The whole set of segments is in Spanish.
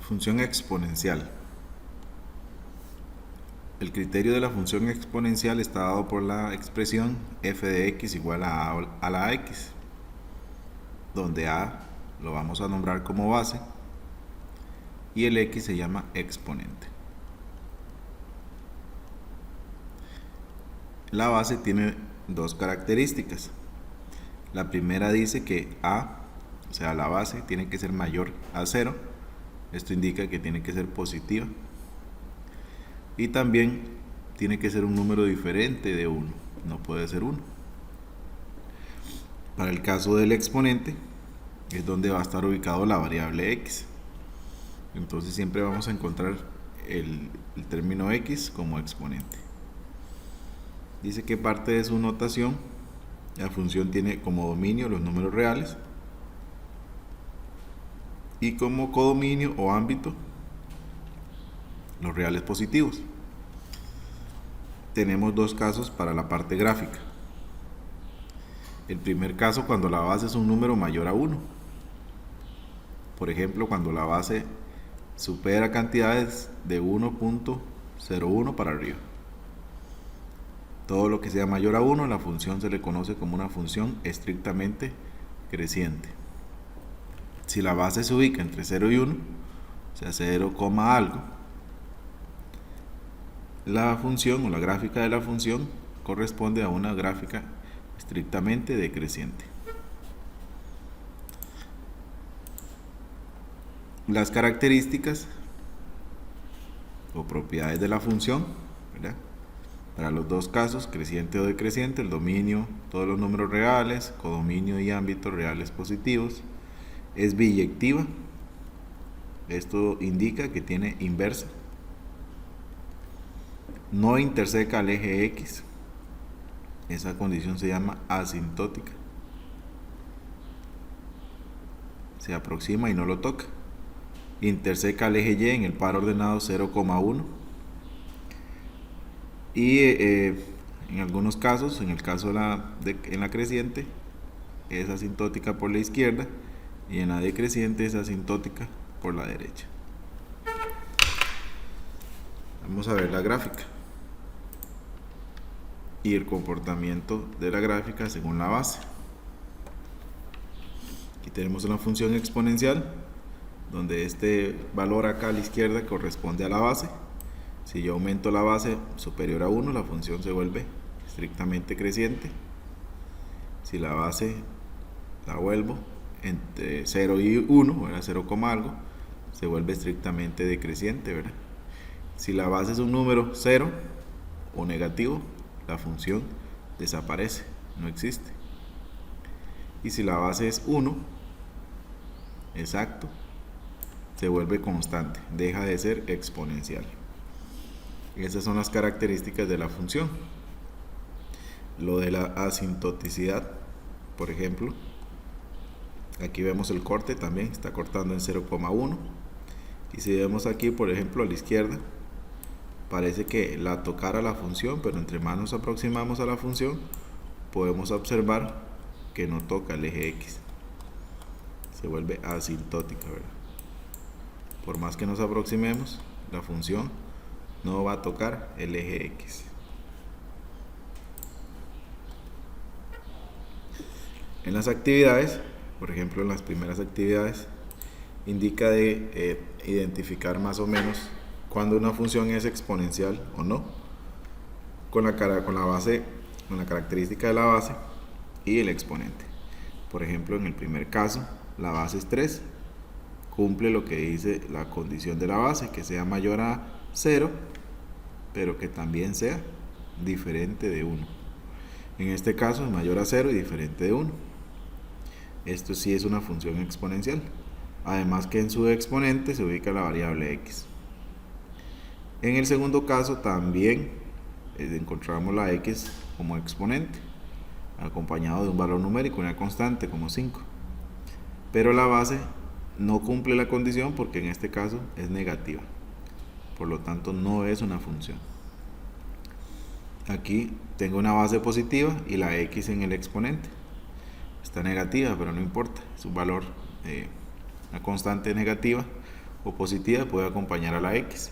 Función exponencial. El criterio de la función exponencial está dado por la expresión f de x igual a la x, donde a lo vamos a nombrar como base y el x se llama exponente. La base tiene dos características. La primera dice que a, o sea la base, tiene que ser mayor a 0. Esto indica que tiene que ser positiva. Y también tiene que ser un número diferente de 1, no puede ser 1. Para el caso del exponente es donde va a estar ubicado la variable x. Entonces siempre vamos a encontrar el término x como exponente. Dice que parte de su notación, la función tiene como dominio los números reales y como codominio o ámbito los reales positivos. Tenemos dos casos para la parte gráfica. El primer caso, cuando la base es un número mayor a 1. Por ejemplo, cuando la base supera cantidades de 1.01 para arriba. Todo lo que sea mayor a 1, la función se le conoce como una función estrictamente creciente. Si la base se ubica entre 0 y 1, o sea 0, algo, la función o la gráfica de la función corresponde a una gráfica estrictamente decreciente. Las características o propiedades de la función, ¿verdad? Para los dos casos, creciente o decreciente, el dominio, todos los números reales, codominio y ámbito reales positivos. Es biyectiva. Esto indica que tiene inversa. No interseca al eje X. Esa condición se llama asintótica. Se aproxima y no lo toca. Interseca al eje Y en el par ordenado 0,1. Y en algunos casos, en el caso en la creciente, es asintótica por la izquierda y en la decreciente es asintótica por la derecha. Vamos a ver la gráfica y el comportamiento de la gráfica según la base. Aquí tenemos una función exponencial donde este valor acá a la izquierda corresponde a la base. Si yo aumento la base superior a 1, la función se vuelve estrictamente creciente. Si la base la vuelvo entre 0 y 1, ¿verdad? 0, algo, se vuelve estrictamente decreciente, ¿verdad? Si la base es un número 0 o negativo, la función desaparece, no existe. Y si la base es 1, exacto, se vuelve constante, deja de ser exponencial. Esas son las características de la función. Lo de la asintoticidad, por ejemplo, aquí vemos el corte también, está cortando en 0,1. Y si vemos aquí, por ejemplo, a la izquierda, parece que la tocara la función, pero entre más nos aproximamos a la función, podemos observar que no toca el eje X. Se vuelve asintótica, ¿verdad? Por más que nos aproximemos, la función no va a tocar el eje X. En las actividades, por ejemplo en las primeras actividades, indica de identificar más o menos cuando una función es exponencial o no, con la característica de la base y el exponente. Por ejemplo, en el primer caso, la base es 3, cumple lo que dice la condición de la base, que sea mayor a 0, pero que también sea diferente de 1. En este caso es mayor a 0 y diferente de 1. Esto sí es una función exponencial. Además que en su exponente se ubica la variable x. En el segundo caso también encontramos la x como exponente, acompañado de un valor numérico, una constante como 5. Pero la base no cumple la condición porque en este caso es negativa. Por lo tanto no es una función. Aquí tengo una base positiva y la x en el exponente. Está negativa, pero no importa, es un valor, una constante negativa, o positiva puede acompañar a la x.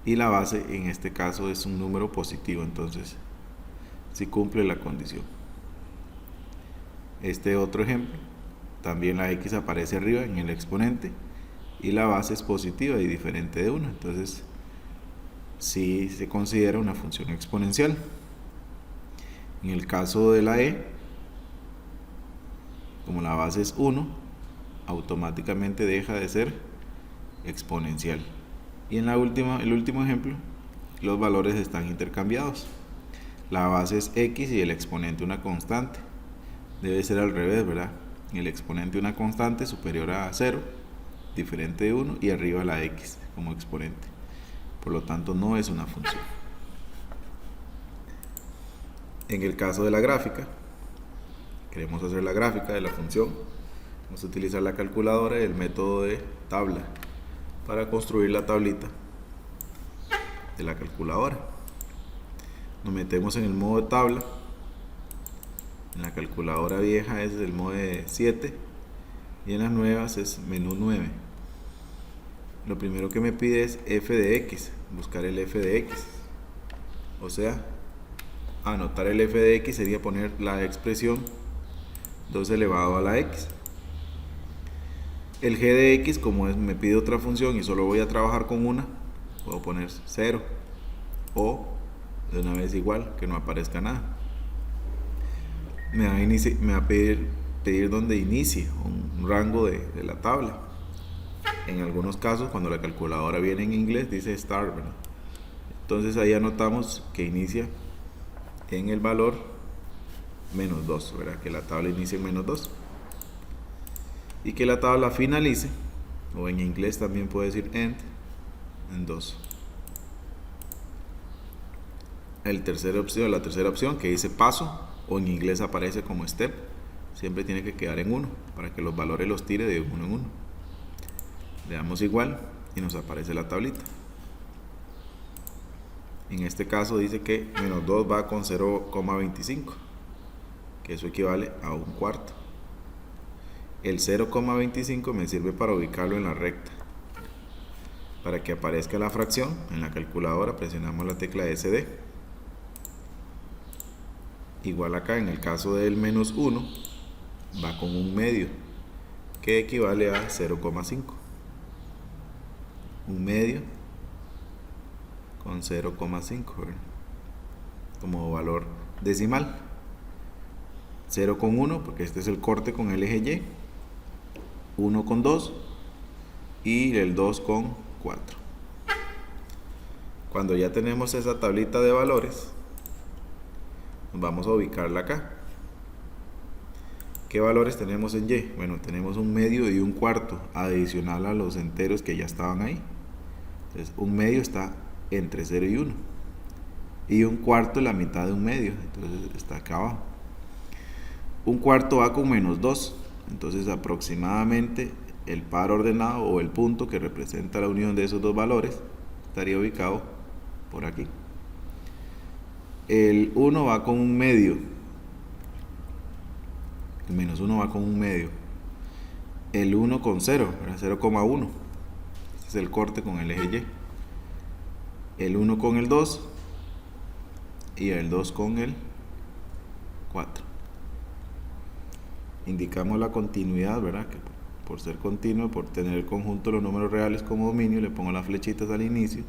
Y la base en este caso es un número positivo, entonces sí cumple la condición. Este otro ejemplo, también la x aparece arriba en el exponente y la base es positiva y diferente de 1, entonces sí se considera una función exponencial. En el caso de la e, como la base es 1, automáticamente deja de ser exponencial. Y en el último ejemplo, los valores están intercambiados. La base es x y el exponente una constante. Debe ser al revés, ¿verdad? El exponente una constante superior a 0, diferente de 1, y arriba la x como exponente. Por lo tanto, no es una función. En el caso de la gráfica, queremos hacer la gráfica de la función. Vamos a utilizar la calculadora y el método de tabla para construir la tablita de la calculadora. Nos metemos en el modo de tabla. En la calculadora vieja es el modo de 7 y en las nuevas es menú 9. Lo primero que me pide es f de x, buscar el f de x. O sea, anotar el f de x sería poner la expresión 2 elevado a la x. El g de x, como me pide otra función y solo voy a trabajar con una, puedo poner 0 o de una vez igual, que no aparezca nada. Me va a pedir donde inicie, un rango de la tabla. En algunos casos, cuando la calculadora viene en inglés, dice start, ¿verdad? Entonces ahí anotamos que inicia en el valor menos 2, ¿verdad? Que la tabla inicie en menos 2. Y que la tabla finalice, o en inglés también puede decir end, en 2. La tercera opción que dice paso, o en inglés aparece como step, siempre tiene que quedar en 1 para que los valores los tire de 1 en 1. Le damos igual y nos aparece la tablita. En este caso dice que menos 2 va con 0,25, que eso equivale a un cuarto. El 0,25 me sirve para ubicarlo en la recta. Para que aparezca la fracción en la calculadora presionamos la tecla SD. Igual acá en el caso del menos 1 va con un medio, que equivale a 0,5. Un medio con 0,5 como valor decimal. 0,1 porque este es el corte con el eje Y, 1 con 2 y el 2 con 4. Cuando ya tenemos esa tablita de valores, vamos a ubicarla acá. ¿Qué valores tenemos en Y? Bueno, tenemos un medio y un cuarto adicional a los enteros que ya estaban ahí. Entonces, un medio está entre 0 y 1. Y un cuarto es la mitad de un medio, entonces está acá abajo. Un cuarto va con menos 2, entonces aproximadamente el par ordenado o el punto que representa la unión de esos dos valores estaría ubicado por aquí. El 1 va con un medio, el menos 1 va con un medio, el 1 con 0, 0,1, este es el corte con el eje Y, el 1 con el 2 y el 2 con el 4. Indicamos la continuidad, ¿verdad? Que por ser continuo, por tener el conjunto de los números reales como dominio, le pongo las flechitas al inicio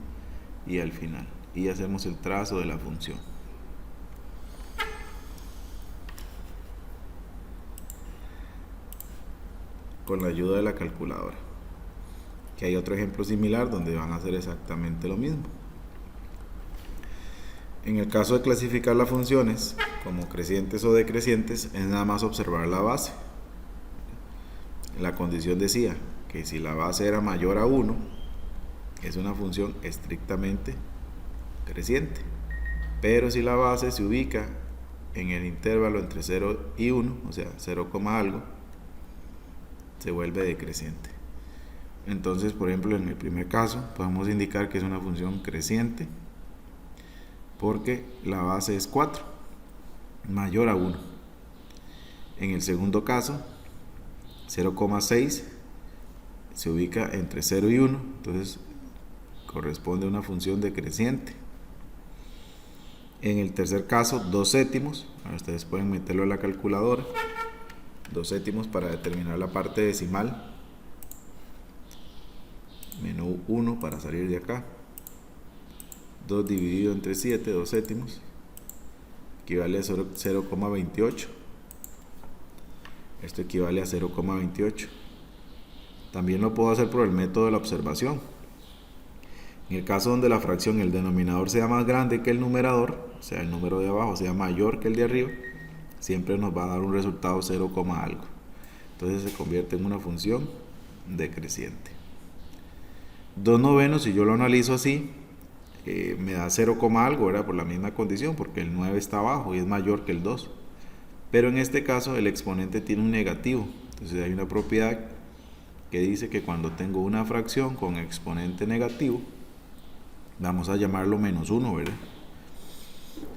y al final. Y hacemos el trazo de la función. Con la ayuda de la calculadora. Que hay otro ejemplo similar donde van a hacer exactamente lo mismo. En el caso de clasificar las funciones como crecientes o decrecientes, es nada más observar la base. La condición decía que si la base era mayor a 1, es una función estrictamente creciente. Pero si la base se ubica en el intervalo entre 0 y 1, o sea, 0, algo, se vuelve decreciente. Entonces, por ejemplo, en el primer caso, podemos indicar que es una función creciente porque la base es 4, mayor a 1. En el segundo caso, 0,6 se ubica entre 0 y 1, entonces corresponde a una función decreciente. En el tercer caso, 2 séptimos, ahora ustedes pueden meterlo en la calculadora, 2 séptimos para determinar la parte decimal, menos 1 para salir de acá, 2 dividido entre 7, 2 séptimos, equivale a 0,28, esto equivale a 0,28. También lo puedo hacer por el método de la observación. En el caso donde la fracción, el denominador sea más grande que el numerador, o sea el número de abajo sea mayor que el de arriba, siempre nos va a dar un resultado 0, algo. Entonces se convierte en una función decreciente. 2 novenos, si yo lo analizo así, me da 0, algo, ¿verdad? Por la misma condición, porque el 9 está abajo y es mayor que el 2. Pero en este caso el exponente tiene un negativo, entonces hay una propiedad que dice que cuando tengo una fracción con exponente negativo, vamos a llamarlo menos 1, ¿verdad?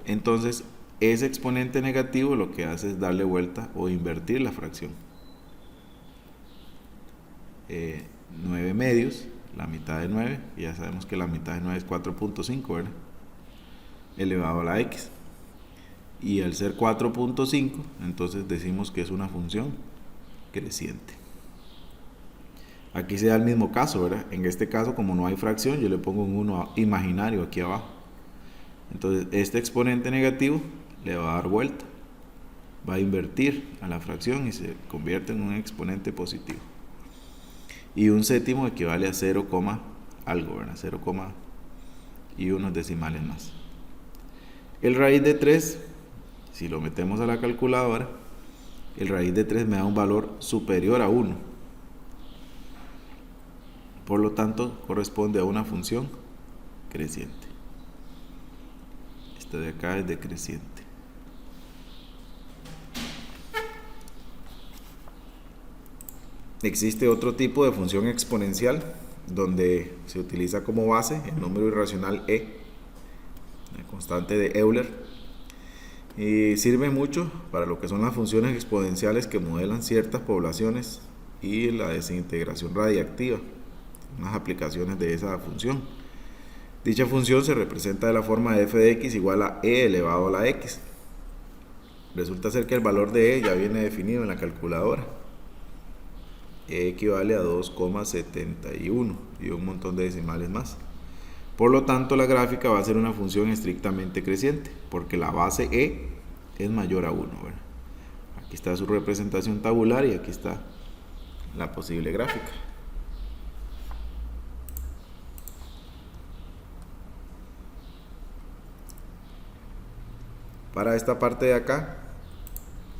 Entonces ese exponente negativo lo que hace es darle vuelta o invertir la fracción. 9 medios, la mitad de 9, y ya sabemos que la mitad de 9 es 4.5, ¿verdad? Elevado a la x. Y al ser 4.5, entonces decimos que es una función creciente. Aquí se da el mismo caso, ¿verdad? En este caso, como no hay fracción, yo le pongo un 1 imaginario aquí abajo. Entonces este exponente negativo le va a dar vuelta, va a invertir a la fracción y se convierte en un exponente positivo. Y un séptimo equivale a 0, algo, ¿verdad? 0, y unos decimales más. El raíz de 3, si lo metemos a la calculadora, el raíz de 3 me da un valor superior a 1. Por lo tanto, corresponde a una función creciente. Esta de acá es decreciente. Existe otro tipo de función exponencial donde se utiliza como base el número irracional e, la constante de Euler, y sirve mucho para lo que son las funciones exponenciales que modelan ciertas poblaciones y la desintegración radiactiva, unas aplicaciones de esa función. Dicha función se representa de la forma de f de x igual a e elevado a la x. Resulta ser que el valor de e ya viene definido en la calculadora. E equivale a 2,71 y un montón de decimales más. Por lo tanto, la gráfica va a ser una función estrictamente creciente, porque la base e es mayor a 1, ¿verdad? Aquí está su representación tabular y aquí está la posible gráfica. Para esta parte de acá,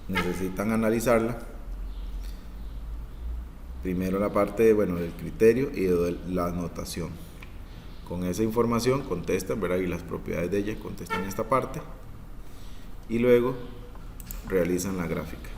necesitan analizarla. Primero la parte del criterio y de la notación. Con esa información contestan, ¿verdad? Y las propiedades de ella contestan esta parte. Y luego realizan la gráfica.